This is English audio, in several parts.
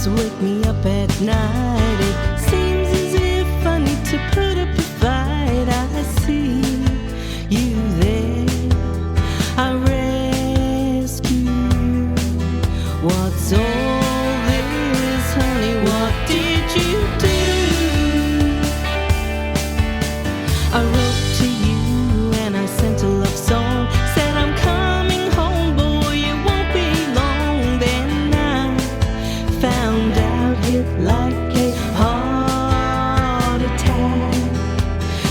just wake me up at night. It seems as if I need to put up a fight. I see you there, I rescue you. What's all this, honey? What did you do? I wrote to you and I sent a love song. Said I'm coming home, boy, it won't be long. Then I found out, hit like a heart attack,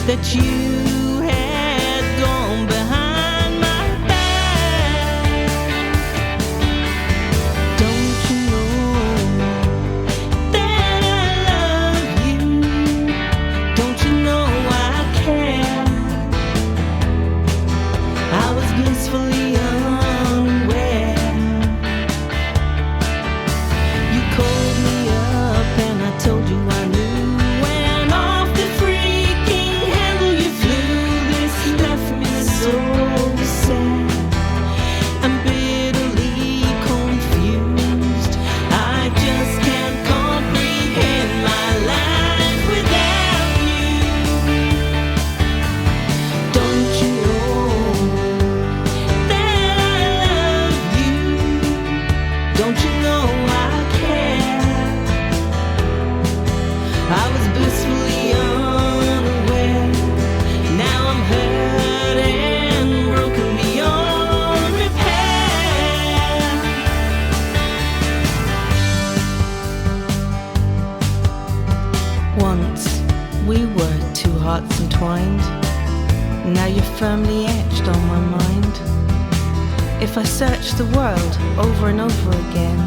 that you had gone behind my back. Don't you know that I love you? Don't you know I care? I was blissfully unaware. You called me up and I told you I knew. When off the freaking handle you flew. This left me so sad and bitterly confused. I just can't comprehend my life without you. Don't you know that I love you? Don't you know I care? I was blissfully unaware. Now I'm hurt and broken beyond repair. Once we were two hearts entwined. Now you're firmly etched on my mind. If I searched the world over and over again,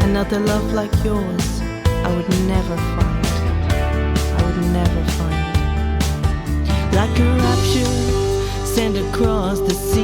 another love like yours I would never find. I would never find. Like a rapture sent across the sea.